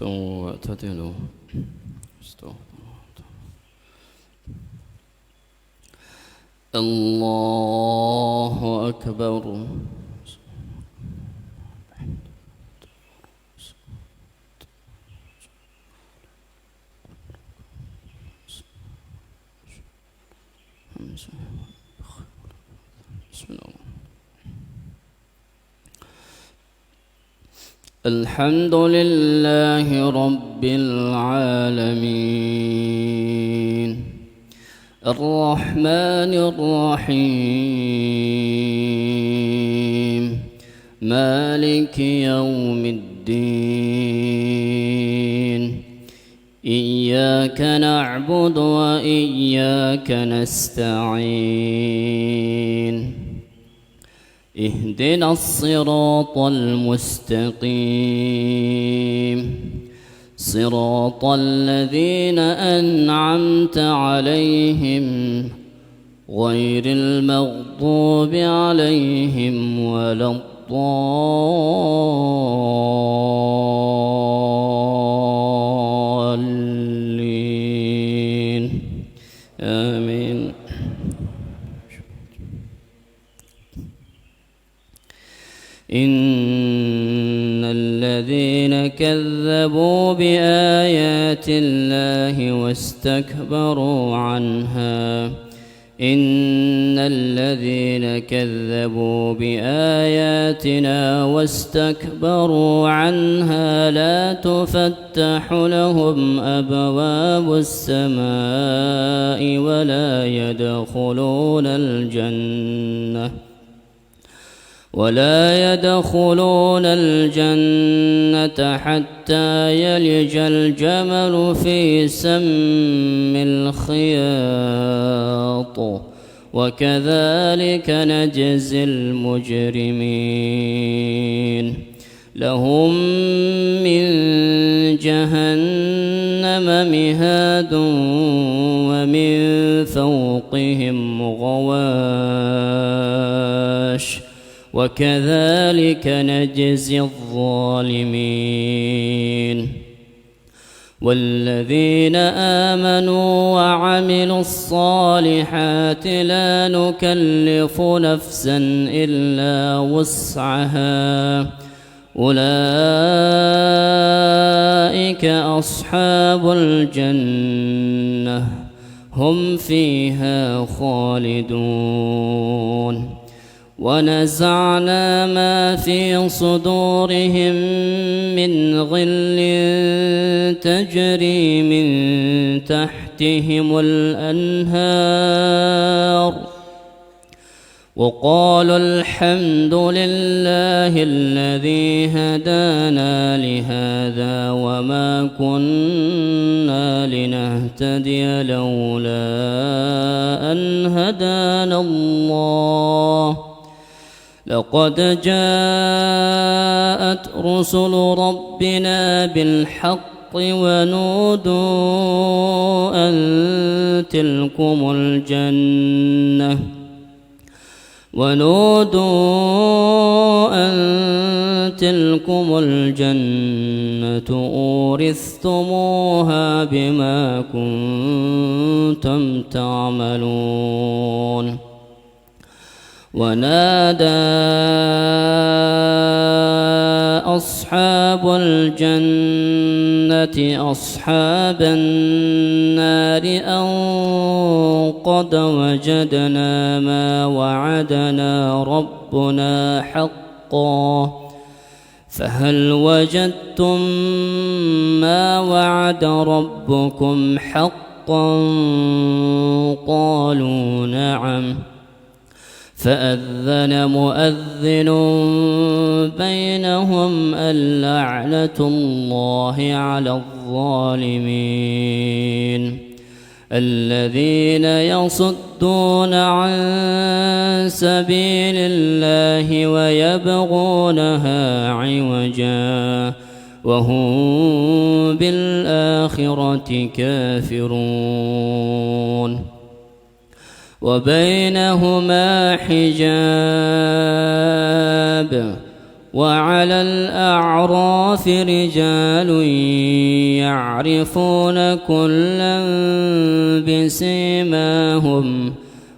استووا واعتدلوا الله أكبر. بسم الله. الحمد لله رب العالمين الرحمن الرحيم مالك يوم الدين إياك نعبد وإياك نستعين اهدنا الصراط المستقيم صراط الذين أنعمت عليهم غير المغضوب عليهم ولا الضالين آمين. إن الذين كذبوا بآيات الله واستكبروا عنها إن الذين كذبوا بآياتنا واستكبروا عنها لا تفتح لهم أبواب السماء ولا يدخلون الجنة حتى يلج الجمل في سم الخياط وكذلك نجزي المجرمين. لهم من جهنم مهاد ومن فوقهم غواش وكذلك نجزي الظالمين. والذين آمنوا وعملوا الصالحات لا نكلف نفسا إلا وسعها أولئك أصحاب الجنة هم فيها خالدون. ونزعنا ما في صدورهم من غل تجري من تحتهم الأنهار وقالوا الحمد لله الذي هدانا لهذا وما كنا لنهتدي لولا أن هدانا الله لقد جاءت رسل ربنا بالحق ونودوا أن تلكم الجنة أورثتموها بما كنتم تعملون. ونادى أصحاب الجنة أصحاب النار أن قد وجدنا ما وعدنا ربنا حقا فهل وجدتم ما وعد ربكم حقا قالوا نعم فأذن مؤذن بينهم اللعنة الله على الظالمين. الذين يصدون عن سبيل الله ويبغونها عوجا وهم بالآخرة كافرون. وبينهما حجاب وعلى الأعراف رجال يعرفون كلا بسيماهم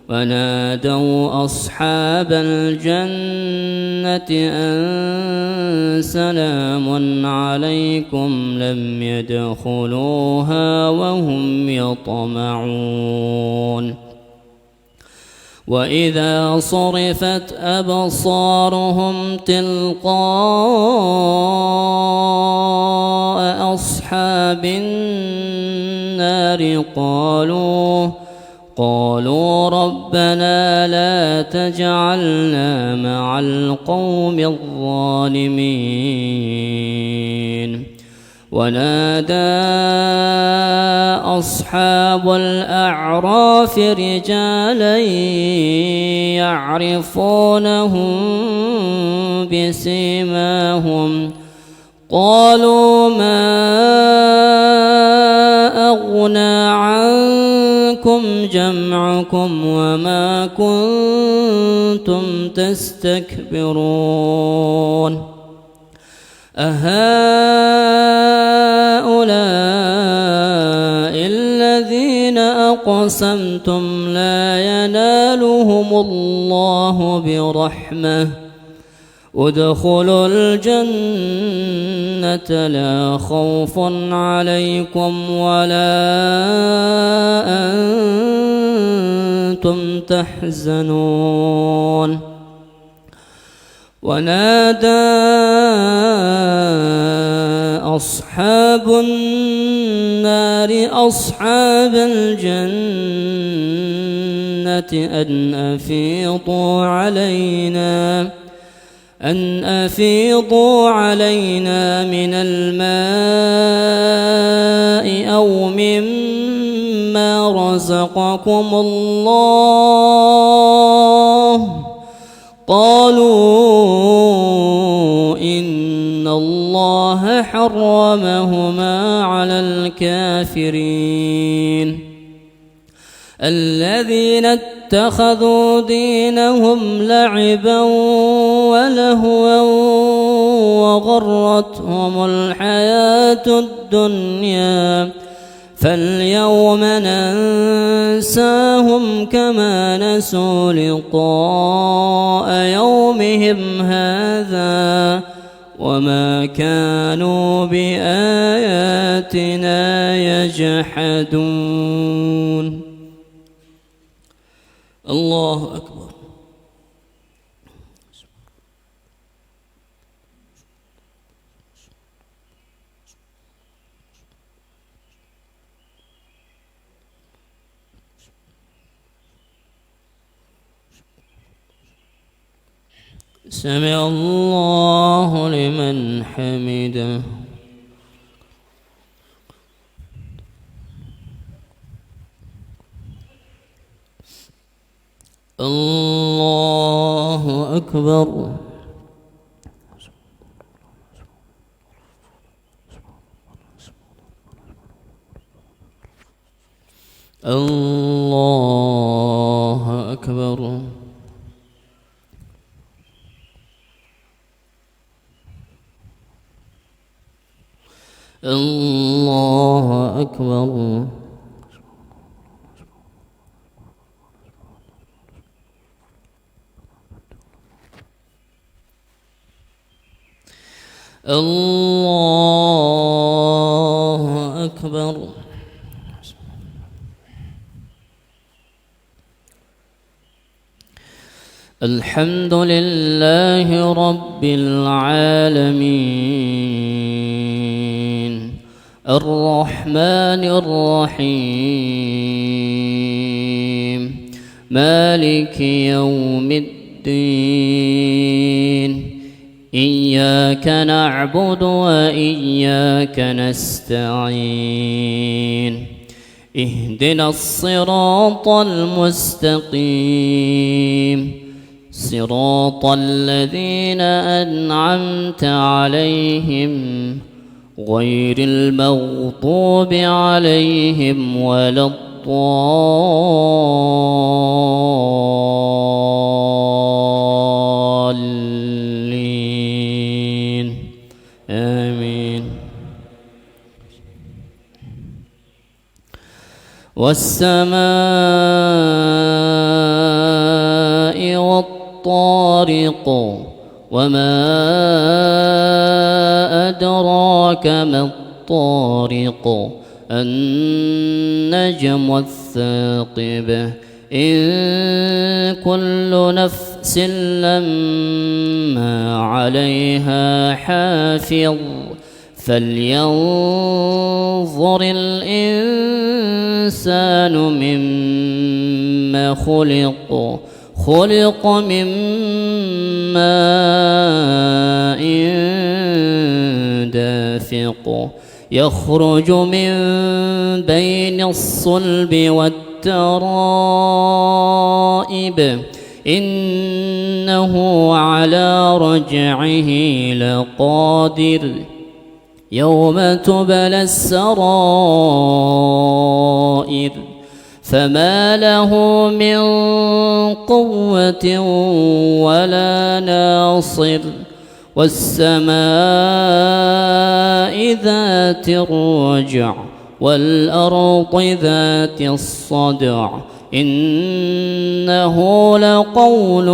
ونادوا أصحاب الجنة أن سلام عليكم لم يدخلوها وهم يطمعون وإذا صرفت أبصارهم تلقاء أصحاب النار قالوا ربنا لا تجعلنا مع القوم الظالمين ونادى أصحاب الأعراف رجالا يعرفونهم بسيماهم قالوا ما أغنى عنكم جمعكم وما كنتم تستكبرون أهؤلاء الذين أقسمتم لا ينالهم الله برحمة ادخلوا الجنة لا خوف عليكم ولا أنتم تحزنون ونادى أصحاب النار أصحاب الجنة أن أفيضوا علينا من الماء أو مما رزقكم الله قالوا إن الله حرمهما على الكافرين الذين اتخذوا دينهم لعبا ولهوا وغرتهم الحياة الدنيا فاليوم ننساهم كما نسوا لقاء يومهم هذا وما كانوا بآياتنا يجحدون. الله أكبر. سمع الله لمن حمده. الله أكبر. الله أكبر. الله أكبر. الله أكبر. الحمد لله رب العالمين الرحمن الرحيم مالك يوم الدين إياك نعبد وإياك نستعين اهدنا الصراط المستقيم صراط الذين أنعمت عليهم غير المغضوب عليهم ولا الضالين. والسماء والطارق وما أدراك ما الطارق النجم الثاقب إن كل نفس لما عليها حافظ فلينظر الإنسان مما خلق من ماء دافق يخرج من بين الصلب والترائب إنه على رجعه لقادر يوم تبلى السرائر فما له من قوة ولا ناصر والسماء ذات الرجع والأرض ذات الصدع إنه لقول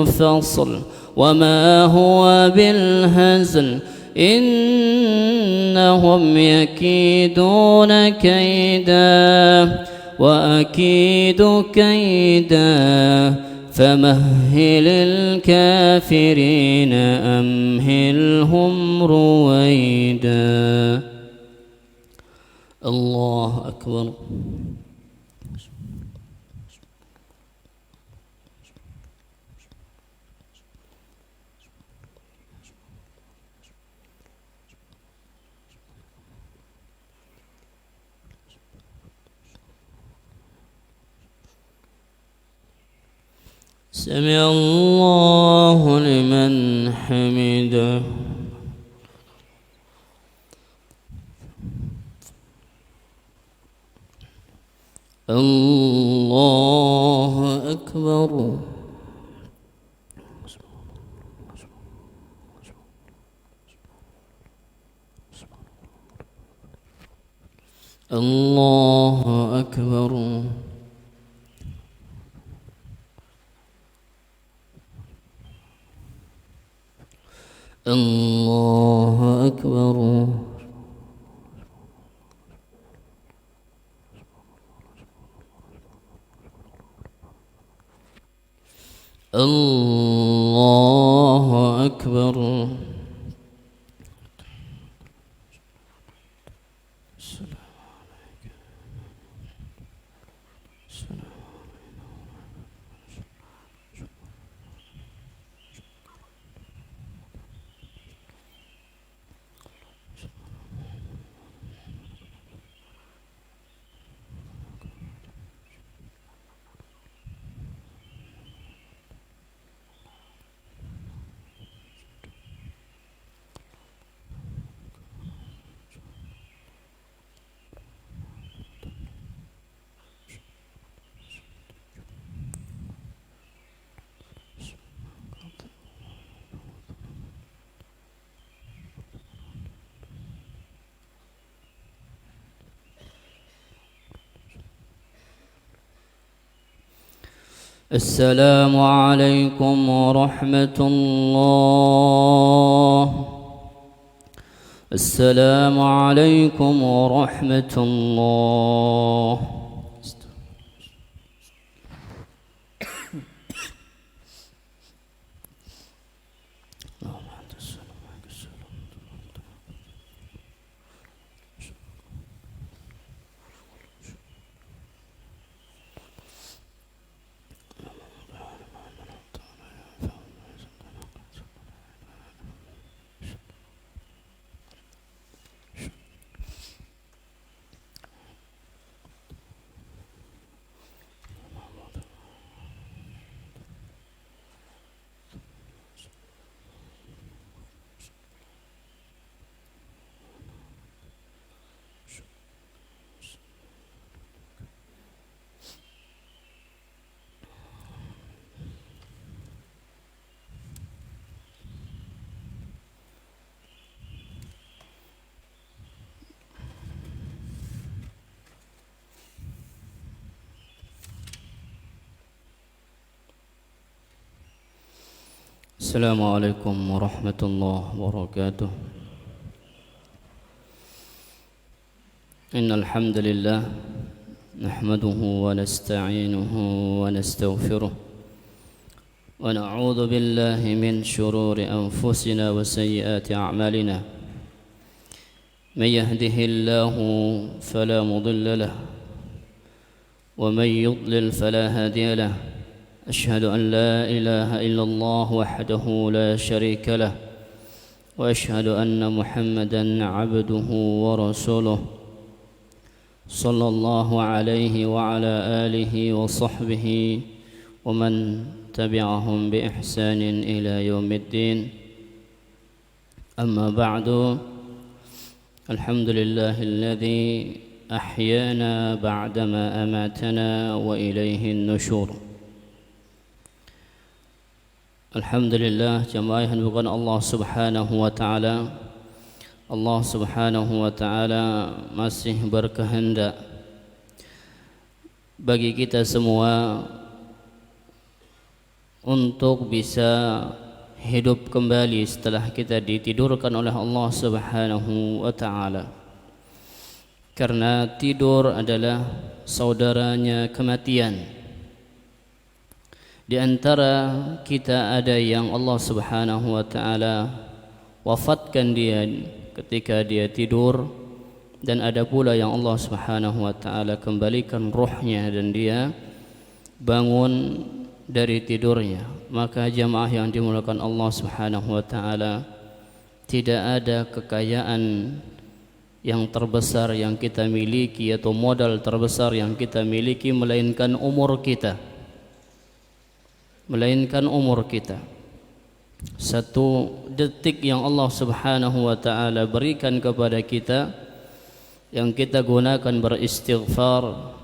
فصل وما هو بالهزل إنهم يكيدون كيدا وأكيد كيدا فمهل الكافرين أمهلهم رويدا. الله أكبر. سمع الله لمن حمده. الله أكبر. الله أكبر. الله أكبر. الله أكبر. السلام عليكم ورحمة الله. السلام عليكم ورحمة الله. السلام عليكم ورحمة الله وبركاته. إن الحمد لله نحمده ونستعينه ونستغفره ونعوذ بالله من شرور أنفسنا وسيئات أعمالنا. من يهده الله فلا مضل له ومن يضلل فلا هادي له. أشهد أن لا إله إلا الله وحده لا شريك له وأشهد أن محمدا عبده ورسوله صلى الله عليه وعلى آله وصحبه ومن تبعهم بإحسان إلى يوم الدين. أما بعد، الحمد لله الذي أحيانا بعدما أماتنا وإليه النشور. Alhamdulillah, jemaah yang dimuliakan Allah Subhanahu wa taala. Allah Subhanahu wa taala masih berkehendak bagi kita semua untuk bisa hidup kembali setelah kita ditidurkan oleh Allah Subhanahu wa taala. Karena tidur adalah saudaranya kematian. Di antara kita ada yang Allah Subhanahu wa taala wafatkan dia ketika dia tidur, dan ada pula yang Allah Subhanahu wa taala kembalikan ruhnya dan dia bangun dari tidurnya. Maka jemaah yang dimuliakan Allah Subhanahu wa taala, tidak ada kekayaan yang terbesar yang kita miliki atau modal terbesar yang kita miliki melainkan umur kita. Satu detik yang Allah Subhanahu wa taala berikan kepada kita, yang kita gunakan beristighfar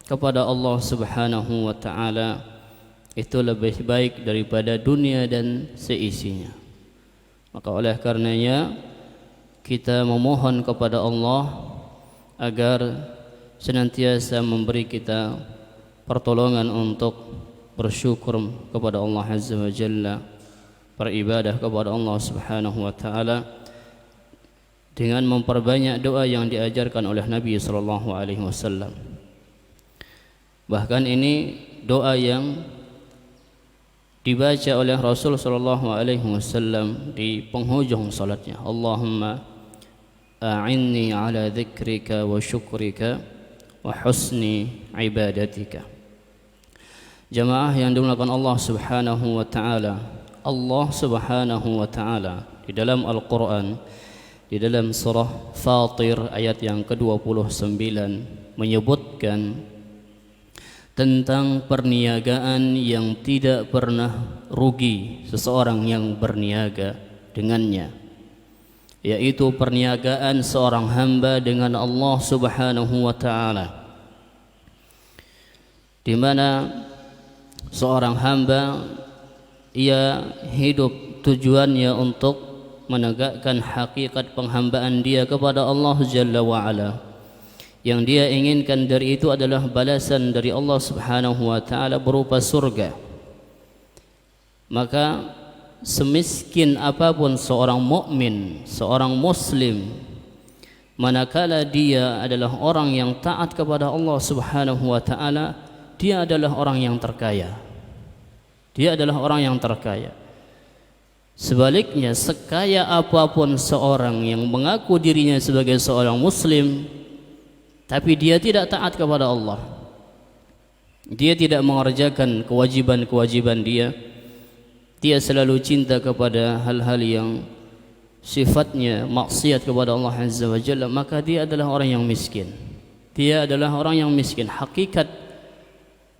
kepada Allah Subhanahu wa taala, itu lebih baik daripada dunia dan seisinya. Maka oleh karenanya kita memohon kepada Allah agar senantiasa memberi kita pertolongan untuk bersyukur kepada Allah Azza wa Jalla, beribadah kepada Allah Subhanahu wa taala dengan memperbanyak doa yang diajarkan oleh Nabi sallallahu alaihi wasallam. Bahkan ini doa yang dibaca oleh Rasul sallallahu alaihi wasallam di penghujung salatnya. Allahumma a'inni ala dzikrika wa syukrika wa husni ibadatika. Jemaah yang dimuliakan Allah Subhanahu wa taala, Allah Subhanahu wa taala di dalam Al-Qur'an, di dalam surah Fatir ayat yang ke-29 menyebutkan tentang perniagaan yang tidak pernah rugi seseorang yang berniaga dengannya, yaitu perniagaan seorang hamba dengan Allah Subhanahu wa taala, di mana seorang hamba ia hidup tujuannya untuk menegakkan hakikat penghambaan dia kepada Allah Jalla wa Ala. Yang dia inginkan dari itu adalah balasan dari Allah Subhanahu wa taala berupa surga. Maka semiskin apapun seorang mukmin, seorang muslim, manakala dia adalah orang yang taat kepada Allah Subhanahu wa taala, dia adalah orang yang terkaya. Dia adalah orang yang terkaya. Sebaliknya, sekaya apapun seorang yang mengaku dirinya sebagai seorang muslim, tapi dia tidak taat kepada Allah, dia tidak mengerjakan kewajiban-kewajiban dia, dia selalu cinta kepada hal-hal yang sifatnya maksiat kepada Allah Azza wa Jalla, maka dia adalah orang yang miskin. Dia adalah orang yang miskin. Hakikat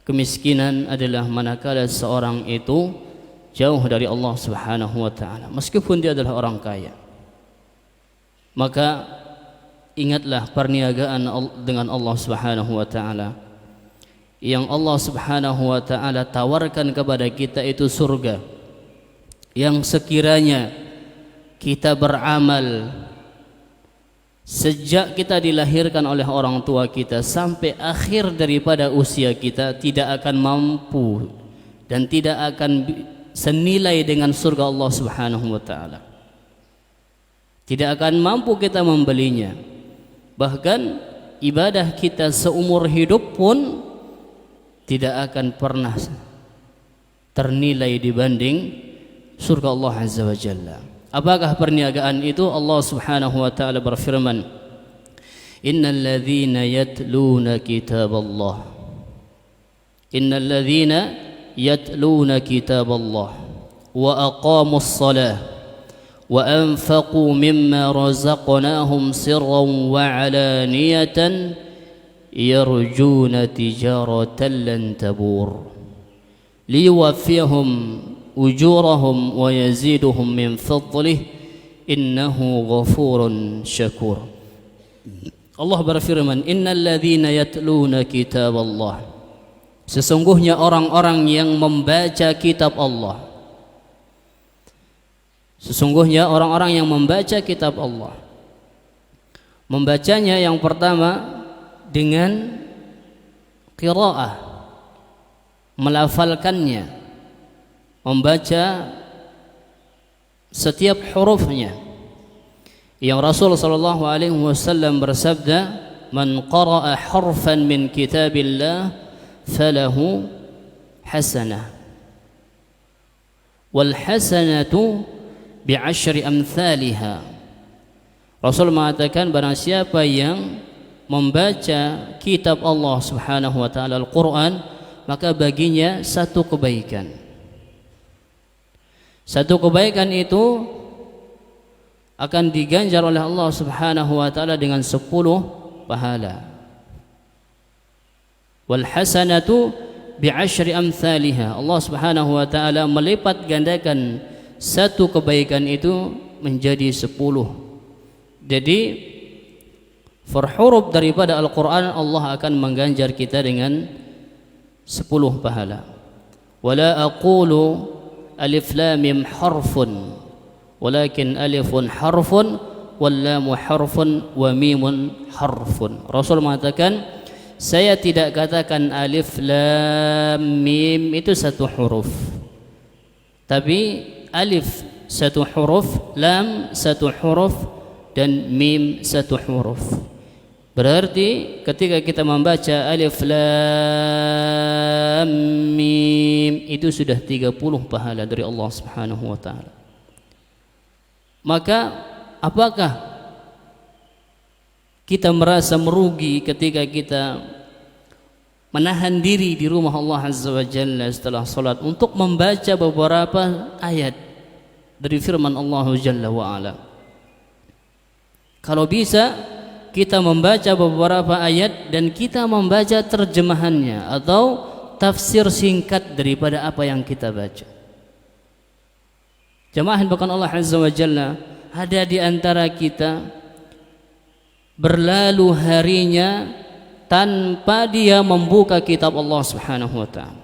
kemiskinan adalah manakala seorang itu jauh dari Allah Subhanahu wa taala, meskipun dia adalah orang kaya. Maka ingatlah perniagaan dengan Allah Subhanahu wa taala. Yang Allah Subhanahu wa taala tawarkan kepada kita itu surga, yang sekiranya kita beramal sejak kita dilahirkan oleh orang tua kita sampai akhir daripada usia kita, tidak akan mampu dan tidak akan senilai dengan surga Allah Subhanahu wa taala. Tidak akan mampu kita membelinya. Bahkan ibadah kita seumur hidup pun tidak akan pernah ternilai dibanding surga Allah Azza wa Jalla. Apakah perniagaan itu? Allah Subhanahu wa taala berfirman, Innal ladzina yatluna kitaballah. Innal ladzina yatluna kitaballah wa aqamus salah wa anfaqu mimma razaqnahum sirran wa alaniyatan yarjuna tijaratan lan tabur liyuwaffiyahum ujurahum wa yaziduhum min fadlih innahu ghafurun syakur. Allah berfirman, Innal ladzina yatluna kitaballah. Sesungguhnya orang-orang yang membaca kitab Allah. Sesungguhnya orang-orang yang membaca kitab Allah. Membacanya yang pertama dengan qiraah, melafalkannya, membaca setiap hurufnya. Yang Rasul sallallahu alaihi wasallam bersabda, "Man qara'a harfan min kitabillah falahu hasanah. Wal hasanatu bi'ashri amthaliha." Rasul mengatakan barang siapa yang membaca kitab Allah Subhanahu wa taala Al-Qur'an, maka baginya satu kebaikan. Satu kebaikan itu akan diganjar oleh Allah Subhanahu wa taala dengan 10 pahala. Wal hasanatu bi'ashri amthaliha. Allah Subhanahu wa taala melipat gandakan satu kebaikan itu menjadi 10. Jadi huruf daripada Al-Qur'an Allah akan mengganjar kita dengan 10 pahala. Wala aqulu alif lam mim harfun walakin alifun harfun wal lamu harfun wa mimun harfun. Rasul mengatakan, saya tidak katakan alif lam mim itu satu huruf, tapi alif satu huruf, lam satu huruf, dan mim satu huruf. Berarti ketika kita membaca alif lam mim itu sudah 30 pahala dari Allah Subhanahu wa taala. Maka apakah kita merasa merugi ketika kita menahan diri di rumah Allah Azza wa Jalla setelah salat untuk membaca beberapa ayat dari firman Allah Jalla wa Ala? Kalau bisa kita membaca beberapa ayat dan kita membaca terjemahannya atau tafsir singkat daripada apa yang kita baca. Jemaah bahkan Allah Azza wa Jalla, ada di antara kita berlalu harinya tanpa dia membuka kitab Allah Subhanahu wa taala.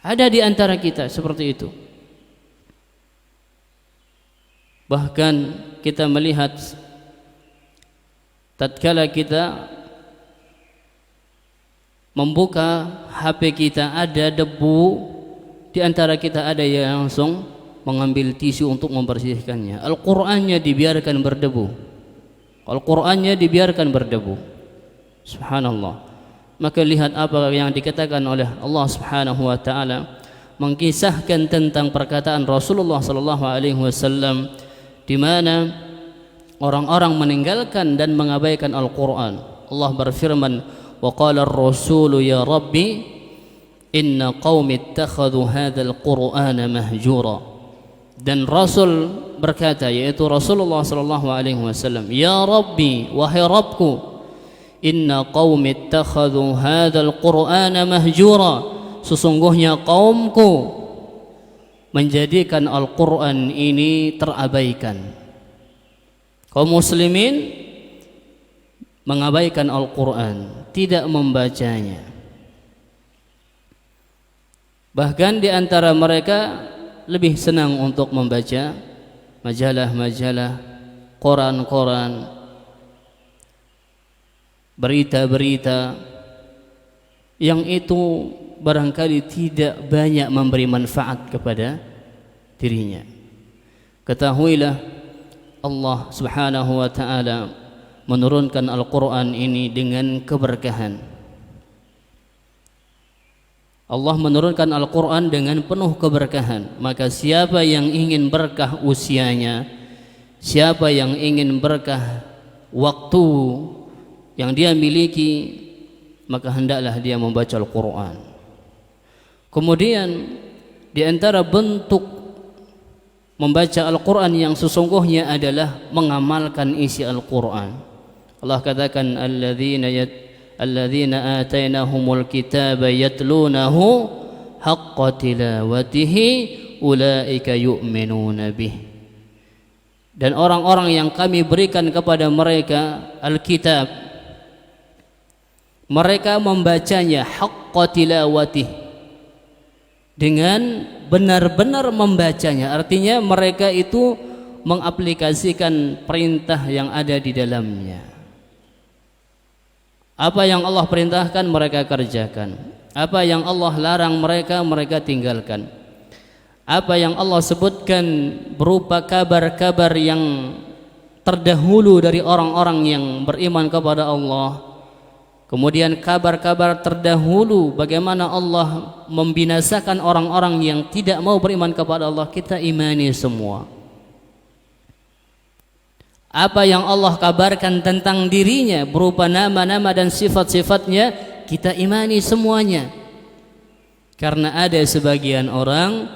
Ada di antara kita seperti itu. Bahkan kita melihat tatkala kita membuka HP kita ada debu, di antara kita ada yang langsung mengambil tisu untuk membersihkannya. Al-Qur'annya dibiarkan berdebu. Al-Qur'annya dibiarkan berdebu. Subhanallah. Maka lihat apa yang dikatakan oleh Allah Subhanahu wa taala, mengkisahkan tentang perkataan Rasulullah sallallahu alaihi wasallam di mana orang-orang meninggalkan dan mengabaikan Al-Qur'an. Allah berfirman, "Wa qala ar-rasulu ya rabbi inna qaumi ittakhadhu hadzal qur'ana mahjura." Dan Rasul berkata, yaitu Rasulullah sallallahu alaihi wasallam, "Ya Rabbi, wahai Rabbku, inna qaumi ittakhadhu hadzal qur'ana mahjura." Sesungguhnya kaumku menjadikan Al-Qur'an ini terabaikan. Kaum muslimin mengabaikan Al-Qur'an, tidak membacanya. Bahkan di antara mereka lebih senang untuk membaca majalah-majalah, koran-koran, berita-berita yang itu barangkali tidak banyak memberi manfaat kepada dirinya. Ketahuilah Allah Subhanahu wa taala menurunkan Al-Qur'an ini dengan keberkahan. Allah menurunkan Al-Qur'an dengan penuh keberkahan. Maka siapa yang ingin berkah usianya, siapa yang ingin berkah waktu yang dia miliki, maka hendaklah dia membaca Al-Qur'an. Kemudian di antara bentuk membaca Al-Qur'an yang sesungguhnya adalah mengamalkan isi Al-Qur'an. Allah katakan alladzina atainahumul kitaba yatlunahu haqqa tilawatihi ulaika yu'minuna bih. Dan orang-orang yang kami berikan kepada mereka Alkitab, mereka membacanya haqqa tilawatihi, dengan benar-benar membacanya. Artinya mereka itu mengaplikasikan perintah yang ada di dalamnya. Apa yang Allah perintahkan mereka kerjakan, apa yang Allah larang mereka tinggalkan. Apa yang Allah sebutkan berupa kabar-kabar yang terdahulu dari orang-orang yang beriman kepada Allah, kemudian kabar-kabar terdahulu bagaimana Allah membinasakan orang-orang yang tidak mau beriman kepada Allah, kita imani semua. Apa yang Allah kabarkan tentang dirinya berupa nama-nama dan sifat-sifatnya, kita imani semuanya. Karena ada sebagian orang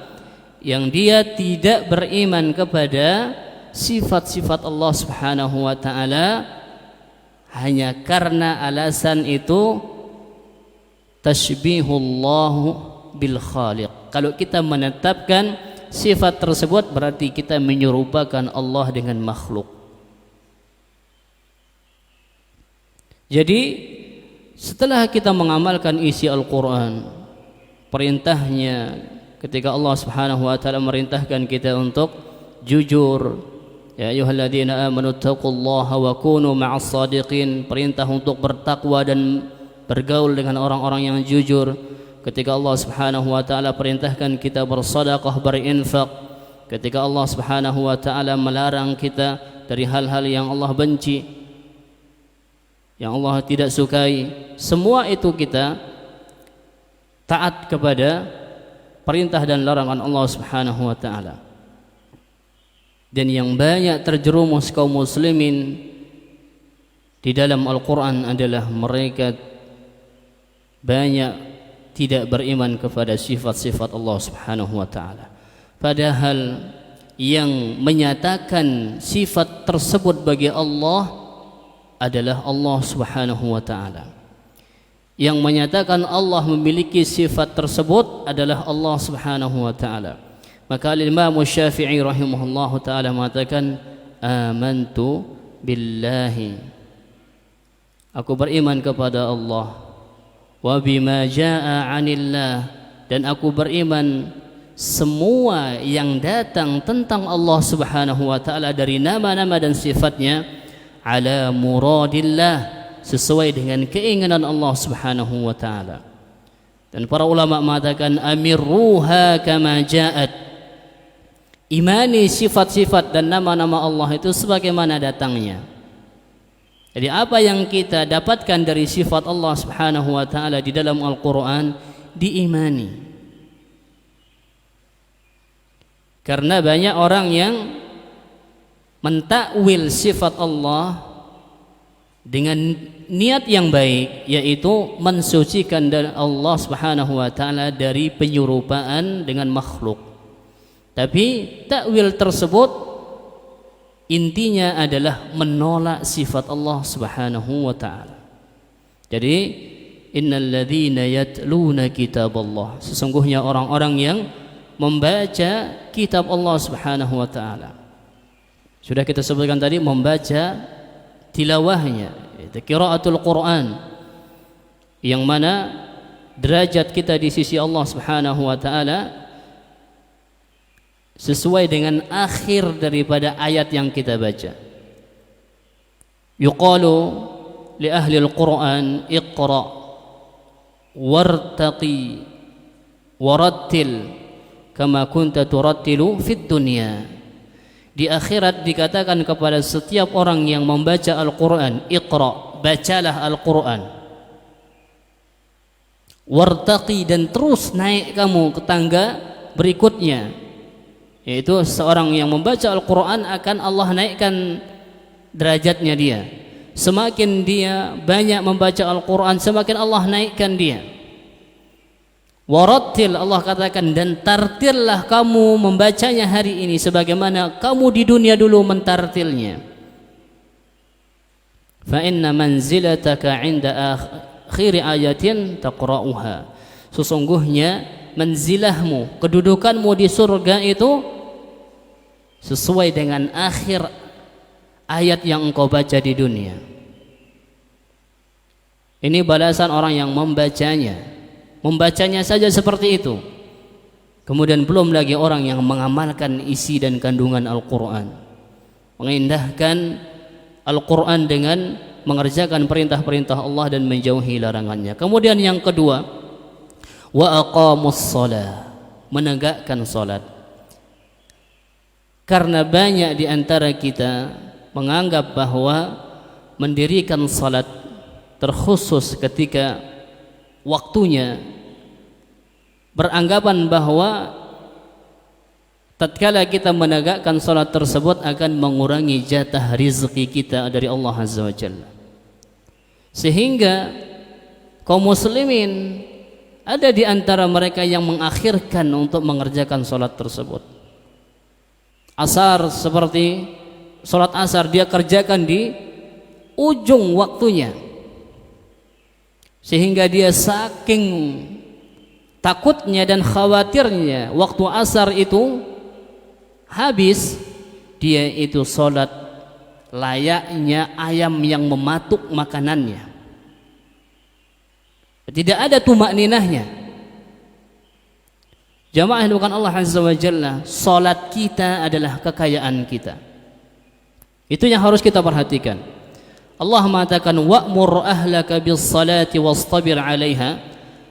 yang dia tidak beriman kepada sifat-sifat Allah Subhanahu wa taala hanya karena alasan itu tashbihullahu bil khaliq. Kalau kita menetapkan sifat tersebut berarti kita menyerupakan Allah dengan makhluk. Jadi setelah kita mengamalkan isi Al-Qur'an, perintahnya ketika Allah Subhanahu wa taala merintahkan kita untuk jujur, ya ayyuhalladzina amanu taqullaha wa kunu ma'as shadiqin, perintah untuk bertakwa dan bergaul dengan orang-orang yang jujur. Ketika Allah Subhanahu wa taala perintahkan kita bersedekah, berinfak, ketika Allah Subhanahu wa taala melarang kita dari hal-hal yang Allah benci, yang Allah tidak sukai, semua itu kita taat kepada perintah dan larangan Allah Subhanahu wa taala. Dan yang banyak terjerumus kaum muslimin di dalam Al-Qur'an adalah mereka banyak tidak beriman kepada sifat-sifat Allah Subhanahu wa taala. Padahal yang menyatakan sifat tersebut bagi Allah adalah Allah Subhanahu wa taala. Yang menyatakan Allah memiliki sifat tersebut adalah Allah Subhanahu wa taala. Maka Imam Syafi'i rahimahullahu taala mengatakan amantu billahi, aku beriman kepada Allah, wa bima jaa 'anillah, dan aku beriman semua yang datang tentang Allah Subhanahu wa taala dari nama-nama dan sifatnya ala muradillah, sesuai dengan keinginan Allah Subhanahu wa taala. Dan para ulama mengatakan amirruha kama jaat, imani sifat-sifat dan nama-nama Allah itu sebagaimana datangnya. Jadi apa yang kita dapatkan dari sifat Allah Subhanahu wa taala di dalam Al-Qur'an diimani. Karena banyak orang yang mentakwil sifat Allah dengan niat yang baik, yaitu mensucikan Allah Subhanahu wa taala dari penyerupaan dengan makhluk. Tapi takwil tersebut intinya adalah menolak sifat Allah Subhanahu wa taala. Jadi innalladzina yatluna kitaballah, sesungguhnya orang-orang yang membaca kitab Allah Subhanahu wa taala. Sudah kita sebutkan tadi, membaca tilawahnya, itu qiraatul Quran, yang mana derajat kita di sisi Allah Subhanahu wa taala sesuai dengan akhir daripada ayat yang kita baca. Yuqalu li ahli al-Quran iqra wartaqi warattil kama kunta turattilu fid dunya. Di akhirat dikatakan kepada setiap orang yang membaca Al-Quran, Iqra, bacalah Al-Quran, wartaqi, dan terus naik kamu ke tangga berikutnya, yaitu seorang yang membaca Al-Quran akan Allah naikkan derajatnya dia. Semakin dia banyak membaca Al-Quran, semakin Allah naikkan dia. Warattil, Allah katakan, dan tartillah kamu membacanya hari ini sebagaimana kamu di dunia dulu mentartilnya. Fa inna manzilataka 'inda akhir ayatin taqra'uha. Sesungguhnya manzilahmu, kedudukanmu di surga itu sesuai dengan akhir ayat yang engkau baca di dunia. Ini balasan orang yang membacanya saja seperti itu. Kemudian belum lagi orang yang mengamalkan isi dan kandungan Al-Quran, mengindahkan Al-Quran dengan mengerjakan perintah-perintah Allah dan menjauhi larangannya. Kemudian yang kedua, wa aqamus shalah, menegakkan salat. Karena banyak di antara kita menganggap bahwa mendirikan salat terkhusus ketika waktunya, beranggapan bahwa tatkala kita menegakkan salat tersebut akan mengurangi jatah rizki kita dari Allah Azza wa Jalla. Sehingga kaum muslimin ada di antara mereka yang mengakhirkan untuk mengerjakan salat tersebut. Asar, seperti salat asar, dia kerjakan di ujung waktunya, sehingga dia saking takutnya dan khawatirnya waktu asar itu habis, dia itu sholat layaknya ayam yang mematuk makanannya, tidak ada tumakninahnya. Jamaah yang bukan Allah Azza wa Jalla, sholat kita adalah kekayaan kita. Itu yang harus kita perhatikan. Allah mengatakan, wa'mur ahlaka bis salati wastabir 'alaiha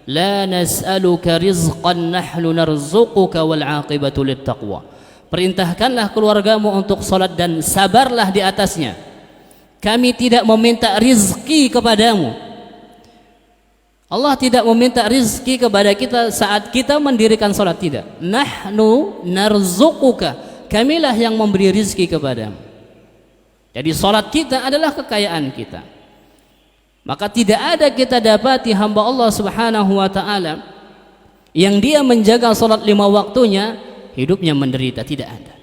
la nas'aluka rizqan nahnu narzuquka wal 'aqibatu littaqwa. Perintahkanlah keluargamu untuk salat dan sabarlah di atasnya. Kami tidak meminta rizki kepadamu. Allah tidak meminta rizki kepada kita saat kita mendirikan salat, tidak. Nahnu narzuquka, kamilah yang memberi rizki kepadamu. Jadi salat kita adalah kekayaan kita. Maka tidak ada kita dapati hamba Allah Subhanahu wa taala yang dia menjaga salat 5 waktunya hidupnya menderita, tidak ada.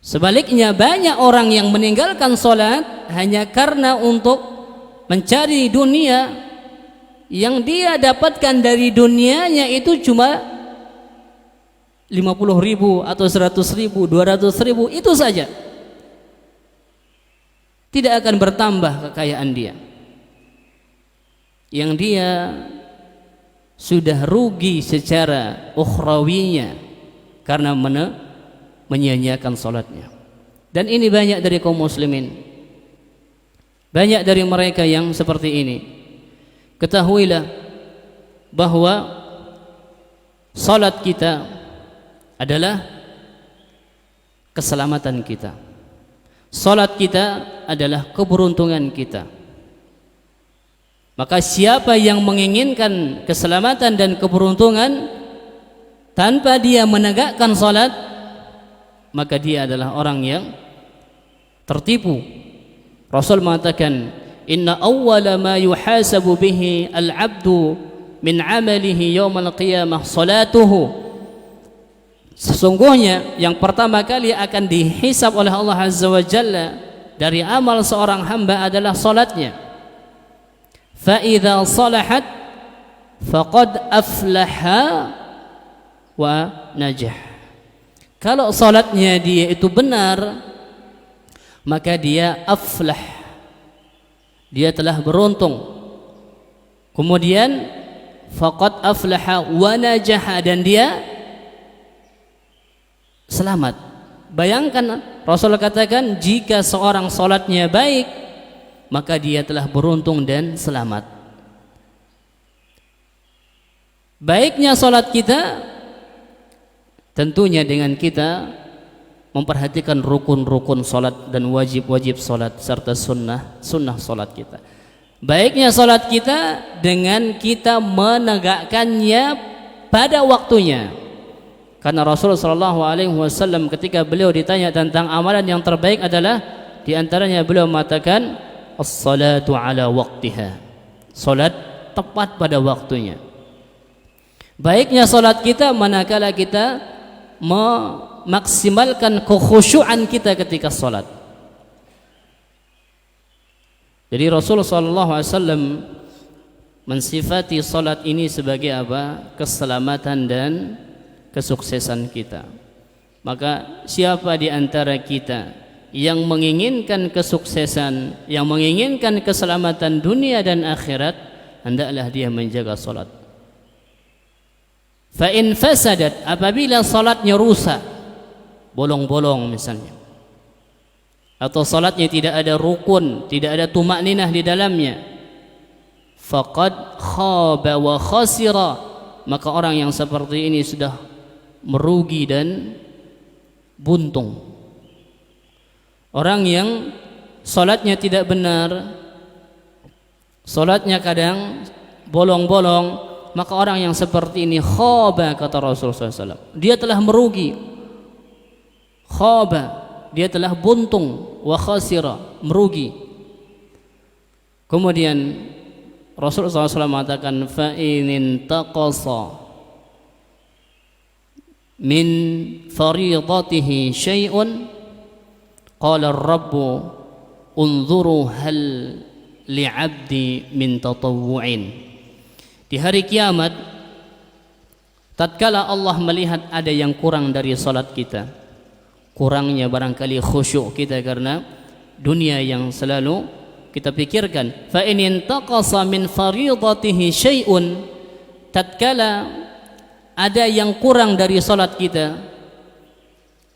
Sebaliknya banyak orang yang meninggalkan salat hanya karena untuk mencari dunia, yang dia dapatkan dari dunianya itu cuma 50.000 atau 100.000, 200.000, itu saja. Tidak akan bertambah kekayaan dia. Yang dia sudah rugi secara ukhrawinya karena menyia-nyiakan salatnya. Dan ini banyak dari kaum muslimin. Banyak dari mereka yang seperti ini. Ketahuilah bahwa salat kita adalah keselamatan kita. Salat kita adalah keberuntungan kita. Maka siapa yang menginginkan keselamatan dan keberuntungan tanpa dia menegakkan salat, maka dia adalah orang yang tertipu. Rasul mengatakan, inna awwala ma yuhasabu bihi al-'abdu min 'amalihi yaumal qiyamah salatuhu. Sesungguhnya yang pertama kali akan dihisab oleh Allah Azza wa Jalla dari amal seorang hamba adalah salatnya. Fa idza salahat faqad aflaha wa najah. Kalau salatnya dia itu benar, maka dia aflah, dia telah beruntung. Kemudian faqad aflaha wa najaha, dan dia selamat. Bayangkan, Rasul katakan jika seorang salatnya baik, maka dia telah beruntung dan selamat. Baiknya salat kita tentunya dengan kita memperhatikan rukun-rukun salat dan wajib-wajib salat serta sunnah salat kita. Baiknya salat kita dengan kita menegakkannya pada waktunya. Karena Rasulullah SAW ketika beliau ditanya tentang amalan yang terbaik adalah di antaranya beliau mengatakan as-salatu ala waqtiha. Salat tepat pada waktunya. Baiknya salat kita manakala kita memaksimalkan kekhusyuan kita ketika salat. Jadi Rasulullah SAW mensifati salat ini sebagai apa? Keselamatan dan kesuksesan kita. Maka siapa di antara kita yang menginginkan kesuksesan, yang menginginkan keselamatan dunia dan akhirat, hendaklah dia menjaga salat. Fa in fasadat, apabila salatnya rusak, bolong-bolong misalnya, atau salatnya tidak ada rukun, tidak ada tumakninah di dalamnya, faqad khaba wa khasira, maka orang yang seperti ini sudah merugi dan buntung. Orang yang salatnya tidak benar, salatnya kadang bolong-bolong, maka orang yang seperti ini khaba, kata Rasulullah SAW, dia telah merugi. Khaba, dia telah buntung. Wa khasira, merugi. Kemudian Rasulullah SAW mengatakan fa in intaqasa min faridatihi syai'un qala ar-rabbu unzuru hal li'abdi min tatawwu'in. Di hari kiamat, tatkala Allah melihat ada yang kurang dari salat kita, kurangnya barangkali khusyuk kita karena dunia yang selalu kita pikirkan, fa in intaqasa min faridatihi syai'un, tatkala ada yang kurang dari salat kita,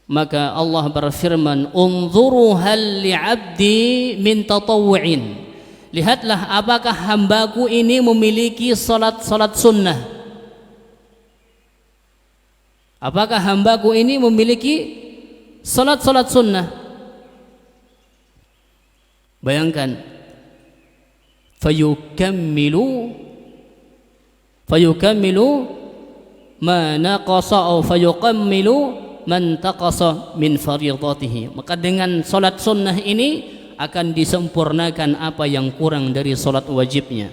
maka Allah berfirman unzuru hal li'abdi min tatawwu'in, lihatlah apakah hambaku ini memiliki salat sunnah. Apakah hambaku ini memiliki salat sunnah? Bayangkan, fayukammilu ma naqasa aw fayukammilu man taqasa min faridatihi. Maka dengan salat sunnah ini akan disempurnakan apa yang kurang dari salat wajibnya.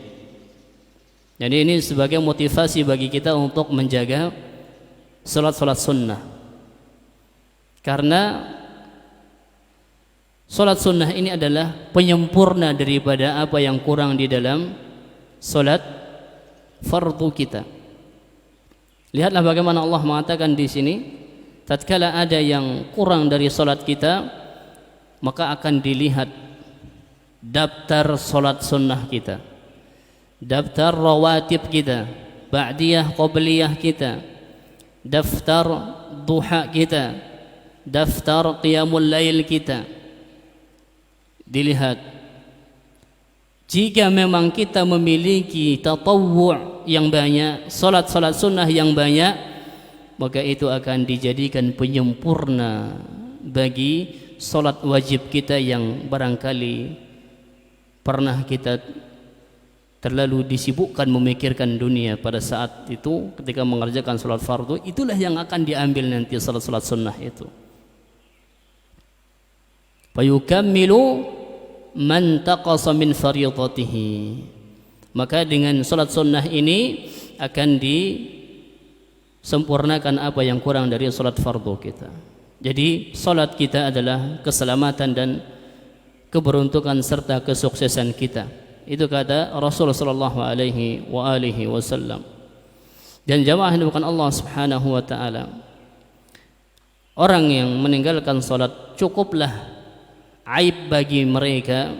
Jadi ini sebagai motivasi bagi kita untuk menjaga salat sunnah. Karena salat sunnah ini adalah penyempurna daripada apa yang kurang di dalam salat fardu kita. Lihatlah bagaimana Allah mengatakan di sini, tatkala ada yang kurang dari salat kita, maka akan dilihat daftar salat sunnah kita, daftar rawatib kita, ba'diyah qabliyah kita, daftar duha kita, daftar qiyamul lail kita. Dilihat, jika memang kita memiliki tatawwu' yang banyak, salat sunnah yang banyak, maka itu akan dijadikan penyempurna bagi salat wajib kita yang barangkali pernah kita terlalu disibukkan memikirkan dunia pada saat itu ketika mengerjakan salat fardu. Itulah yang akan diambil nanti salat sunnah itu. Fayukammilu man taqasa min faridatihi, maka dengan salat sunnah ini akan disempurnakan apa yang kurang dari salat fardu kita. Jadi salat kita adalah keselamatan dan keberuntungan serta kesuksesan kita. Itu kata Rasulullah sallallahu alaihi wasallam. Dan jamaah yang bukan Allah Subhanahu wa taala, orang yang meninggalkan salat cukuplah aib bagi mereka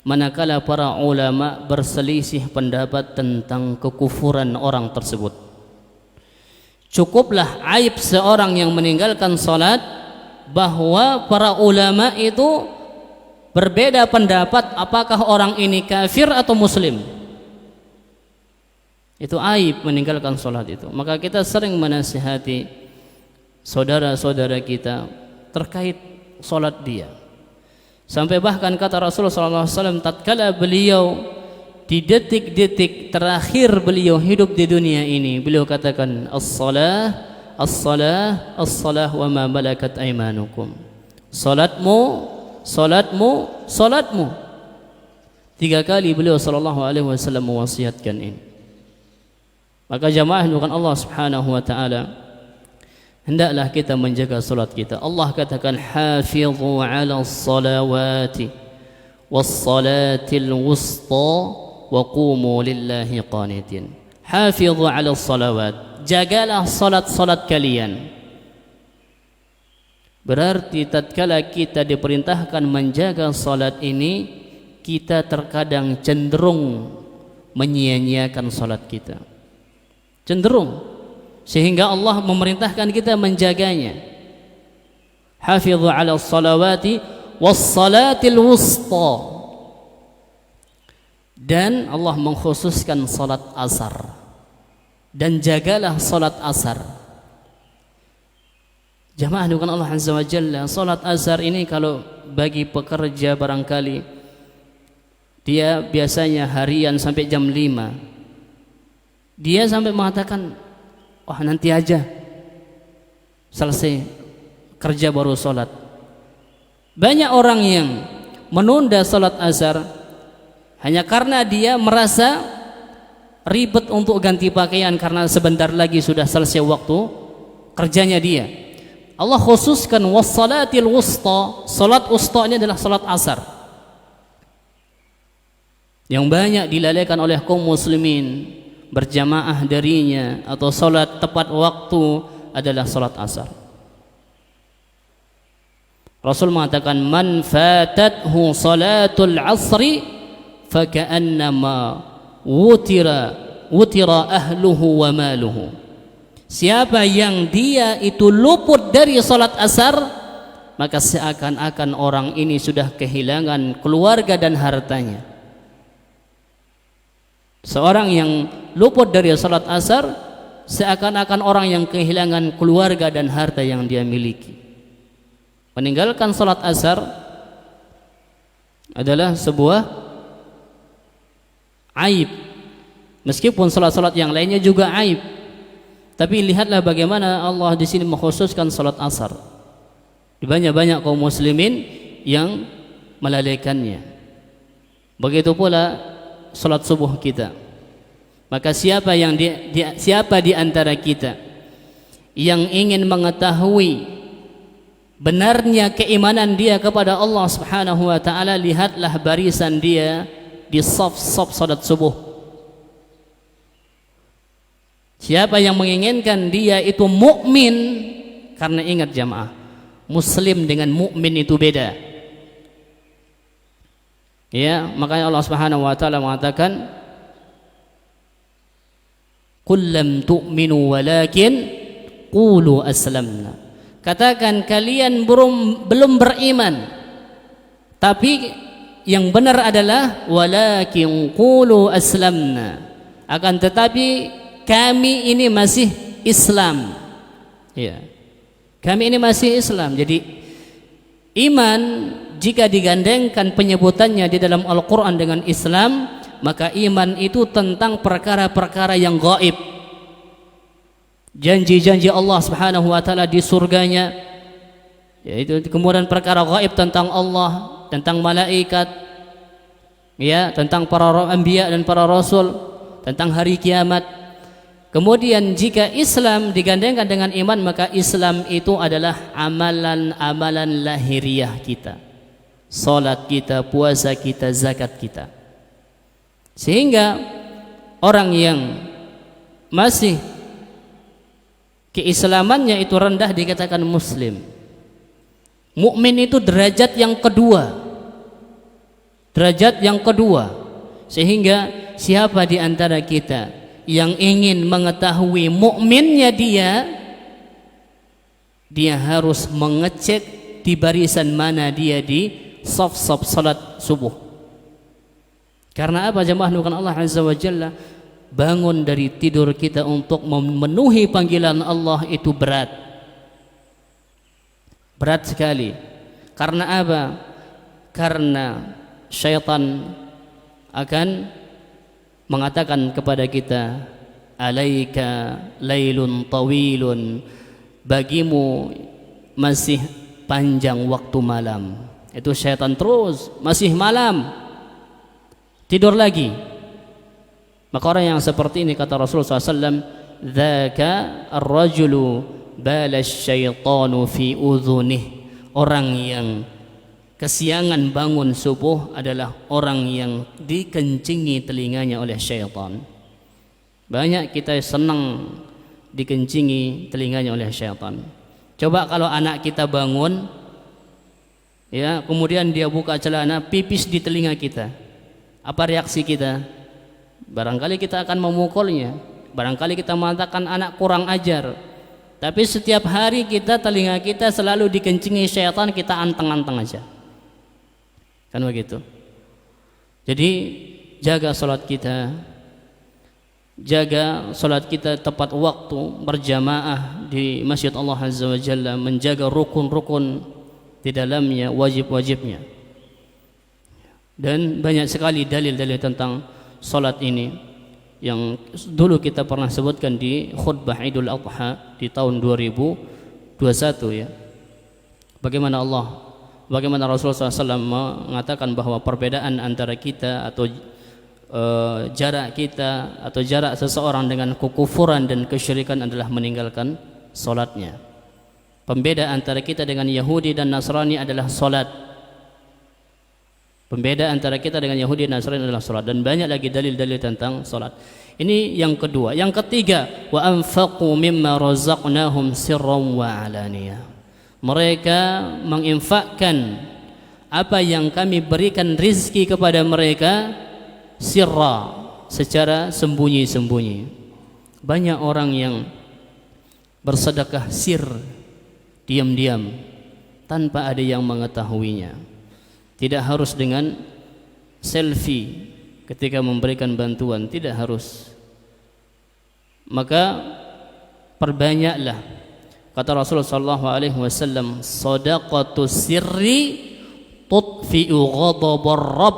manakala para ulama berselisih pendapat tentang kekufuran orang tersebut. Cukuplah aib seorang yang meninggalkan salat bahwa para ulama itu berbeda pendapat apakah orang ini kafir atau muslim. Itu aib meninggalkan salat itu. Maka kita sering menasihati saudara-saudara kita terkait salat dia. Sampai bahkan kata Rasulullah SAW, tatkala beliau di detik-detik terakhir beliau hidup di dunia ini, beliau katakan as-salah, as-salah, as-salah wa ma malakat aimanukum. Salatmu, salatmu, salatmu. 3 kali beliau SAW mewasiatkan ini. Maka jamaah bukan Allah Subhanahu wa taala, hendaklah kita menjaga salat kita. Allah katakan hafizu 'alas salawati was salatil wusta wa qumu lillahi qanitin. Hafizu 'alas salawat, jagalah salat-salat kalian. Berarti tatkala kita diperintahkan menjaga salat ini, kita terkadang cenderung menyia-nyiakan salat kita. Cenderung, sehingga Allah memerintahkan kita menjaganya. Hafizu 'alas salawati was salatil wusta. Dan Allah mengkhususkan salat asar. Dan jagalah salat asar. Jamaah dengan Allah Azza wa Jalla, salat asar ini kalau bagi pekerja barangkali dia biasanya harian sampai jam 5. Dia sampai mengatakan, wah nanti aja selesai kerja baru salat. Banyak orang yang menunda salat asar hanya karena dia merasa ribet untuk ganti pakaian karena sebentar lagi sudah selesai waktu kerjanya dia. Allah khususkan wassalatil wusta. Salat wusta ini adalah salat asar yang banyak dilalaikan oleh kaum muslimin. Berjamaah darinya atau salat tepat waktu adalah salat asar. Rasul mengatakan man fatathu salatul asri faka'annama wutira ahluhu wa maluhu. Siapa yang dia itu luput dari salat asar, maka seakan-akan orang ini sudah kehilangan keluarga dan hartanya. Seorang yang luput dari salat asar seakan-akan orang yang kehilangan keluarga dan harta yang dia miliki. Meninggalkan salat asar adalah sebuah aib. Meskipun salat-salat yang lainnya juga aib, tapi lihatlah bagaimana Allah di sini mengkhususkan salat asar. Di banyak-banyak kaum muslimin yang melalaikannya. Begitu pula salat subuh kita. Maka siapa di antara kita yang ingin mengetahui benarnya keimanan dia kepada Allah Subhanahu wa taala, lihatlah barisan dia di saf-saf salat subuh. Siapa yang menginginkan dia itu mukmin, karena ingat jamaah, muslim dengan mukmin itu beda. Ya, makanya Allah Subhanahu wa taala mengatakan qul lam tu'minu walakin qulu aslamna. Katakan kalian belum beriman, tapi yang benar adalah walakin qulu aslamna. Akan tetapi kami ini masih Islam. Ya. Kami ini masih Islam. Jadi iman jika digandengkan penyebutannya di dalam Al-Quran dengan Islam, maka iman itu tentang perkara-perkara yang gaib. Janji-janji Allah Subhanahu wa taala di surganya, yaitu kemudian perkara gaib tentang Allah, tentang malaikat, ya, tentang para anbiya dan para rasul, tentang hari kiamat. Kemudian jika Islam digandengkan dengan iman, maka Islam itu adalah amalan-amalan lahiriah kita. Salat kita, puasa kita, zakat kita. Sehingga orang yang masih keislamannya itu rendah dikatakan muslim. Mukmin itu derajat yang kedua. Derajat yang kedua. Sehingga siapa di antara kita yang ingin mengetahui mukminnya dia harus mengecek di barisan mana dia di saf-saf salat subuh. Karena apa jemaah nukan Allah Azza wa Jalla? bangun dari tidur kita untuk memenuhi panggilan Allah itu berat. Berat sekali. Karena apa? Karena syaitan akan mengatakan kepada kita, alaika lailun tawilun, bagimu masih panjang waktu malam. Itu syaitan terus, masih malam, tidur lagi. Maka orang yang seperti ini, kata Rasulullah SAW, dzaka ar-rajulu bala syaitanu fi udhunih. Orang yang kesiangan bangun subuh adalah orang yang dikencingi telinganya oleh syaitan. Banyak kita senang dikencingi telinganya oleh syaitan. Coba kalau anak kita bangun, ya, kemudian dia buka celana, pipis di telinga kita, apa reaksi kita? Barangkali kita akan memukulnya, barangkali kita mengatakan anak kurang ajar. Tapi setiap hari kita, telinga kita selalu dikencingi syaitan, kita anteng-anteng aja, kan begitu. Jadi jaga salat kita, jaga salat kita tepat waktu, berjamaah di Masjid Allah Azza wa Jalla, menjaga rukun-rukun di dalamnya, wajib-wajibnya. Dan banyak sekali dalil-dalil tentang salat ini yang dulu kita pernah sebutkan di khutbah Idul Adha di tahun 2021, ya. Bagaimana Rasulullah SAW mengatakan bahwa perbedaan antara kita atau jarak kita atau jarak seseorang dengan kekufuran dan kesyirikan adalah meninggalkan salatnya. Pembeda antara kita dengan Yahudi dan Nasrani adalah salat. Pembeda antara kita dengan Yahudi dan Nasrani adalah salat, dan banyak lagi dalil-dalil tentang salat. Ini yang kedua. Yang ketiga, wa anfaqu mimma razaqnahum sirran wa alaniyah. Mereka menginfakkan apa yang kami berikan rizki kepada mereka sirra, secara sembunyi-sembunyi. Banyak orang yang bersedekah sir, diam-diam, tanpa ada yang mengetahuinya. Tidak harus dengan selfie ketika memberikan bantuan, tidak harus. Maka perbanyaklah, kata Rasulullah SAW, sadaqatu sirri tutfi'u ghadabar rabb.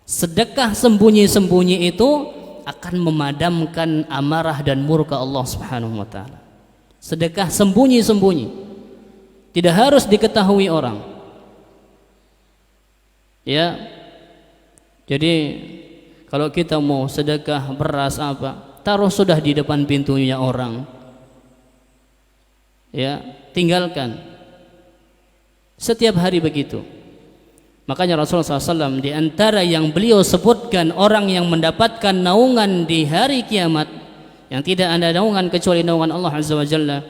Sedekah sembunyi-sembunyi itu akan memadamkan amarah dan murka Allah Subhanahu wa taala. Sedekah sembunyi-sembunyi, tidak harus diketahui orang. Ya. Jadi kalau kita mau sedekah beras apa, taruh sudah di depan pintunya orang. Ya, tinggalkan. Setiap hari begitu. Makanya Rasulullah SAW di antara yang beliau sebutkan orang yang mendapatkan naungan di hari kiamat, yang tidak ada naungan kecuali naungan Allah Azza wa Jalla,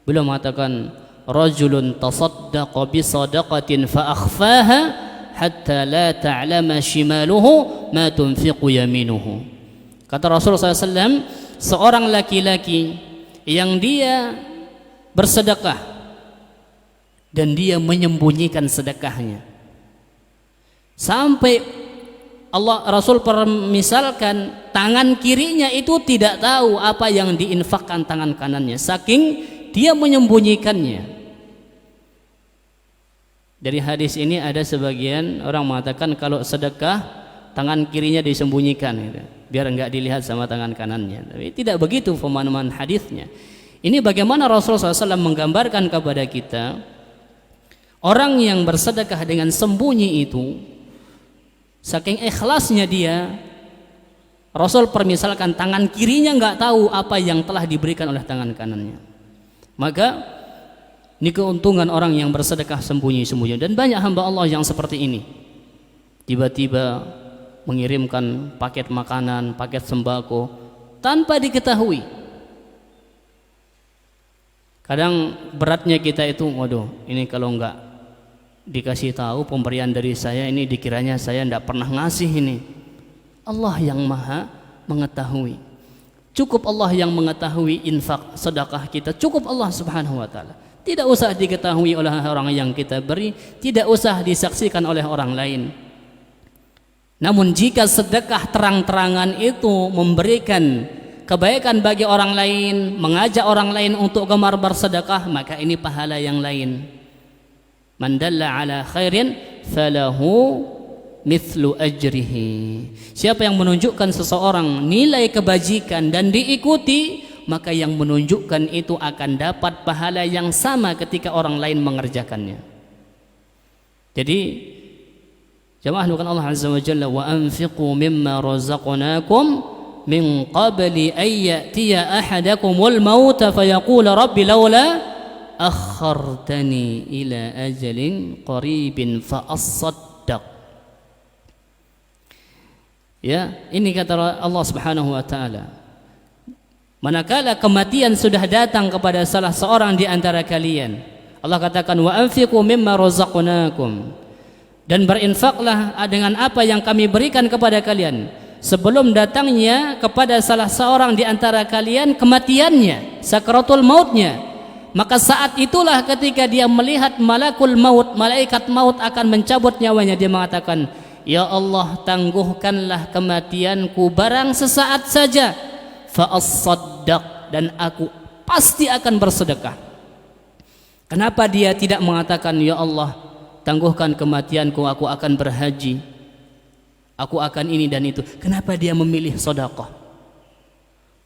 beliau mengatakan, rajulun tasaddaqa bi sadaqatin fa akhfaha hatta la ta'lama shimaluhu ma tunfiqu yaminuhu. Kata Rasulullah SAW, seorang laki-laki yang dia bersedekah dan dia menyembunyikan sedekahnya, sampai Rasul permisalkan tangan kirinya itu tidak tahu apa yang diinfakkan tangan kanannya, saking dia menyembunyikannya. Dari hadis ini ada sebagian orang mengatakan kalau sedekah tangan kirinya disembunyikan, gitu, biar enggak dilihat sama tangan kanannya. Tapi tidak begitu pemahaman hadisnya. Ini bagaimana Rasulullah SAW menggambarkan kepada kita, orang yang bersedekah dengan sembunyi itu, saking ikhlasnya dia, Rasul permisalkan tangan kirinya enggak tahu apa yang telah diberikan oleh tangan kanannya. Maka ini keuntungan orang yang bersedekah sembunyi-sembunyi. Dan banyak hamba Allah yang seperti ini, tiba-tiba mengirimkan paket makanan, paket sembako tanpa diketahui. Kadang beratnya kita itu, waduh, ini kalau enggak dikasih tahu pemberian dari saya ini, dikiranya saya enggak pernah ngasih ini. Allah yang maha mengetahui. Cukup Allah yang mengetahui infak sedekah kita, cukup Allah Subhanahu wa taala. Tidak usah diketahui oleh orang yang kita beri, tidak usah disaksikan oleh orang lain. Namun jika sedekah terang-terangan itu memberikan kebaikan bagi orang lain, mengajak orang lain untuk gemar bersedekah, maka ini pahala yang lain. Man dalla ala khairin falahu mithlu ajrihi. Siapa yang menunjukkan seseorang nilai kebajikan dan diikuti, maka yang menunjukkan itu akan dapat pahala yang sama ketika orang lain mengerjakannya. Jadi jamaah nukan Allah Azza wa Jalla, wa anfiqu mimma razaqnakum min qabli an ya'tiya ahadakumul maut fayaqula rabbi laula akhartani ila ajalin qaribin fa asaddaq. Ya, ini kata Allah Subhanahu wa taala. Manakala kematian sudah datang kepada salah seorang di antara kalian, Allah katakan wa anfiqu mimma razaqnakum, dan berinfaklah dengan apa yang kami berikan kepada kalian sebelum datangnya kepada salah seorang di antara kalian kematiannya, sakaratul mautnya. Maka saat itulah ketika dia melihat malakul maut, malaikat maut akan mencabut nyawanya, dia mengatakan, ya Allah, tangguhkanlah kematianku barang sesaat saja, fa as-saddaq, dan aku pasti akan bersedekah. Kenapa dia tidak mengatakan, ya Allah, tangguhkan kematianku, aku akan berhaji, aku akan ini dan itu? Kenapa dia memilih sedekah?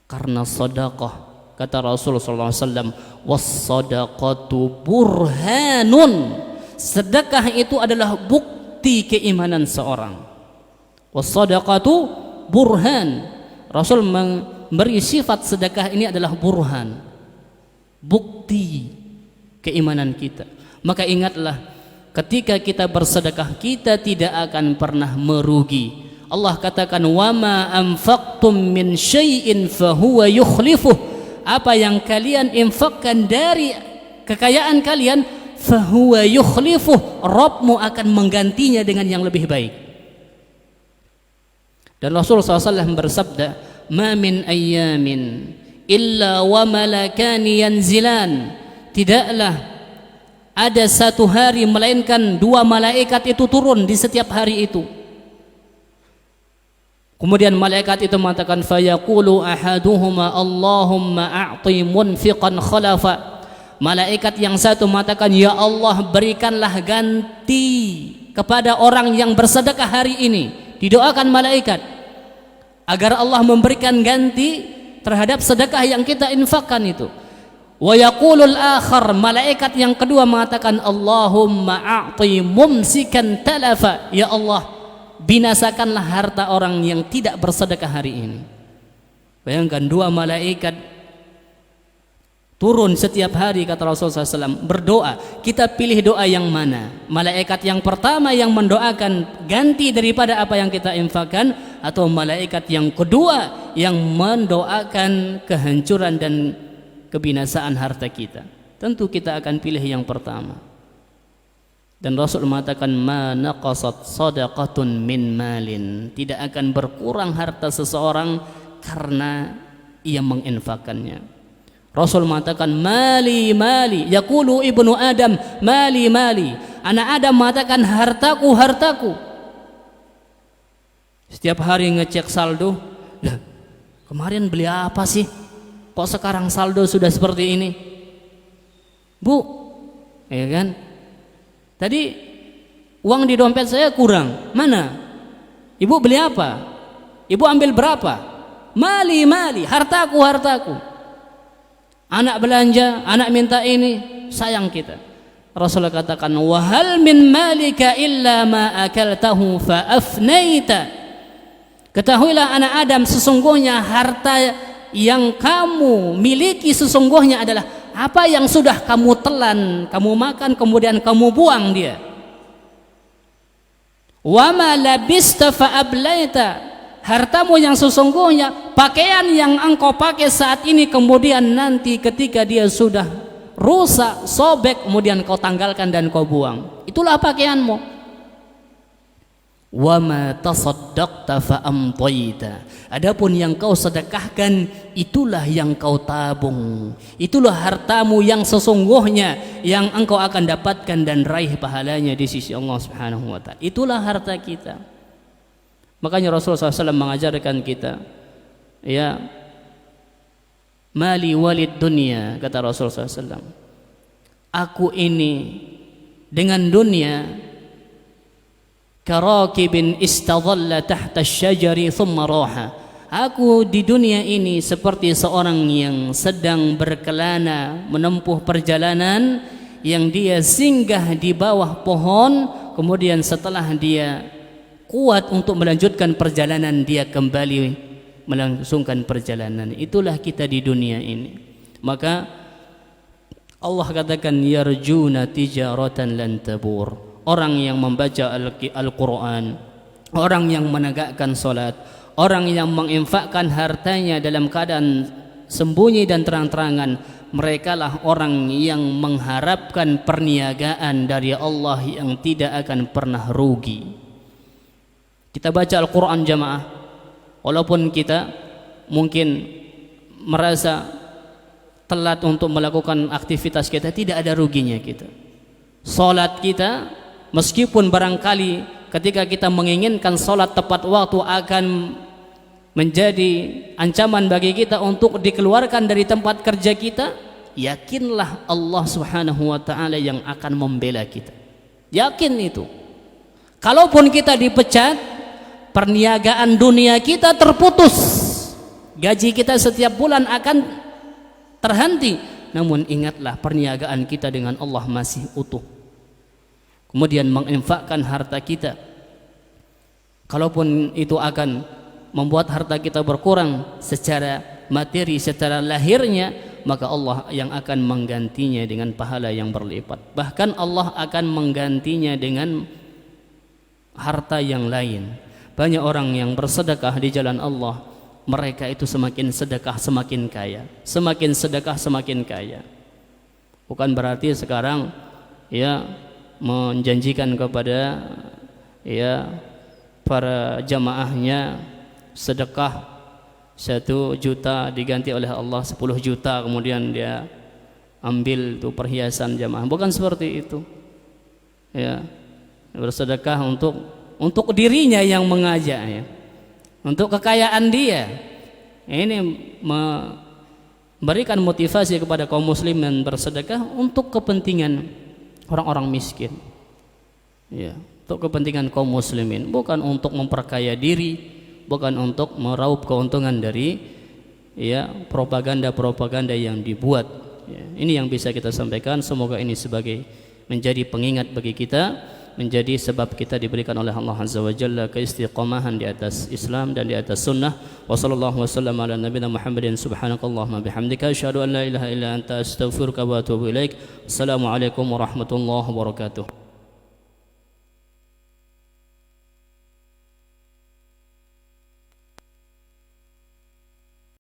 Karena sedekah, kata Rasulullah SAW, was-sadaqatu burhanun, sedekah itu adalah bukti keimanan seorang. Was-sadaqatu burhan, Rasul memberi sifat sedekah ini adalah burhan, bukti keimanan kita. Maka ingatlah, ketika kita bersedekah, kita tidak akan pernah merugi. Allah katakan, wa ma anfaqtum min syai'in fahuwa yukhlifuh, apa yang kalian infakkan dari kekayaan kalian, fahuwa yukhlifuh, Rabbmu akan menggantinya dengan yang lebih baik. Dan Rasulullah SAW bersabda, ma min ayyamin illa wa malakani yanzilan, tidaklah ada satu hari melainkan dua malaikat itu turun di setiap hari itu. Kemudian malaikat itu mengatakan, fayaqulu ahaduhuma Allahumma a'ti munfiqan khalafa. Malaikat yang satu mengatakan, ya Allah, berikanlah ganti kepada orang yang bersedekah hari ini. Didoakan malaikat agar Allah memberikan ganti terhadap sedekah yang kita infakkan itu. Wa yaqulul akhar, malaikat yang kedua mengatakan, Allahumma a'ti mumsikan talafa, ya Allah, binasakanlah harta orang yang tidak bersedekah hari ini. Bayangkan, dua malaikat turun setiap hari, kata Rasulullah SAW, berdoa. Kita pilih doa yang mana? Malaikat yang pertama yang mendoakan ganti daripada apa yang kita infakkan, atau malaikat yang kedua yang mendoakan kehancuran dan kebinasaan harta kita? Tentu kita akan pilih yang pertama. Dan Rasul mengatakan, ma naqasat sadaqatun min malin, tidak akan berkurang harta seseorang karena ia menginfakkannya. Rasul mengatakan, mali mali, yaqulu ibnu Adam, mali mali, anak Adam mengatakan, hartaku hartaku. Setiap hari ngecek saldo, lah, kemarin beli apa sih, kok sekarang saldo sudah seperti ini? Bu, ya kan? Tadi uang di dompet saya kurang, mana? Ibu beli apa? Ibu ambil berapa? Mali mali, hartaku hartaku. Anak belanja, anak minta ini, sayang kita. Rasulullah katakan, wa hal min malika illa ma akaltahu fa afnaita. Ketahuilah anak Adam, sesungguhnya harta yang kamu miliki sesungguhnya adalah apa yang sudah kamu telan, kamu makan, kemudian kamu buang dia. Wa ma labista fa ablaita, hartamu yang sesungguhnya pakaian yang engkau pakai saat ini, kemudian nanti ketika dia sudah rusak, sobek, kemudian kau tanggalkan dan kau buang. Itulah pakaianmu. Wa ma tasaddaqta fa amtayta, adapun yang kau sedekahkan itulah yang kau tabung, itulah hartamu yang sesungguhnya yang engkau akan dapatkan dan raih pahalanya di sisi Allah Subhanahu wa taala. Itulah harta kita. Makanya Rasulullah SAW mengajarkan kita, ya, mali walid dunia, kata Rasulullah SAW, aku ini dengan dunia karakibin istadhalla tahta syajari thumma raha. Aku di dunia ini seperti seorang yang sedang berkelana menempuh perjalanan, yang dia singgah di bawah pohon, kemudian setelah dia kuat untuk melanjutkan perjalanan, dia kembali melangsungkan perjalanan. Itulah kita di dunia ini. Maka Allah katakan yarjuna tijaratan lan tabur. Orang yang membaca Al-Quran, orang yang menegakkan salat, orang yang menginfakkan hartanya dalam keadaan sembunyi dan terang-terangan, merekalah orang yang mengharapkan perniagaan dari Allah yang tidak akan pernah rugi. Kita baca Al-Quran jamaah, walaupun kita mungkin merasa telat untuk melakukan aktivitas kita, tidak ada ruginya kita. Salat kita, meskipun barangkali ketika kita menginginkan salat tepat waktu akan menjadi ancaman bagi kita untuk dikeluarkan dari tempat kerja kita, yakinlah Allah Subhanahu wa ta'ala yang akan membela kita. Yakin itu. Kalaupun kita dipecat, perniagaan dunia kita terputus, gaji kita setiap bulan akan terhenti, namun ingatlah perniagaan kita dengan Allah masih utuh. Kemudian menginfakkan harta kita, kalaupun itu akan membuat harta kita berkurang secara materi, secara lahirnya, maka Allah yang akan menggantinya dengan pahala yang berlipat. Bahkan Allah akan menggantinya dengan harta yang lain. Banyak orang yang bersedekah di jalan Allah, mereka itu semakin sedekah semakin kaya, semakin sedekah semakin kaya. Bukan berarti sekarang ya menjanjikan kepada ya para jamaahnya sedekah 1 juta diganti oleh Allah 10 juta, kemudian dia ambil itu perhiasan jamaah. Bukan seperti itu. Ya, bersedekah untuk dirinya yang mengajak, ya, untuk kekayaan dia. Ini memberikan motivasi kepada kaum muslimin bersedekah untuk kepentingan orang-orang miskin, ya, untuk kepentingan kaum muslimin, bukan untuk memperkaya diri, bukan untuk meraup keuntungan dari ya propaganda-propaganda yang dibuat. Ya, ini yang bisa kita sampaikan. Semoga ini sebagai menjadi pengingat bagi kita, menjadi sebab kita diberikan oleh Allah Azza wa Jalla keistiqomahan di atas Islam dan di atas sunnah. Wa sallallahu wasallam ala nabiyina Muhammadin subhanakallahumma bihamdika asyhadu an la ilaha illa anta astaghfiruka wa atubu ilaik. Assalamualaikum warahmatullahi wabarakatuh.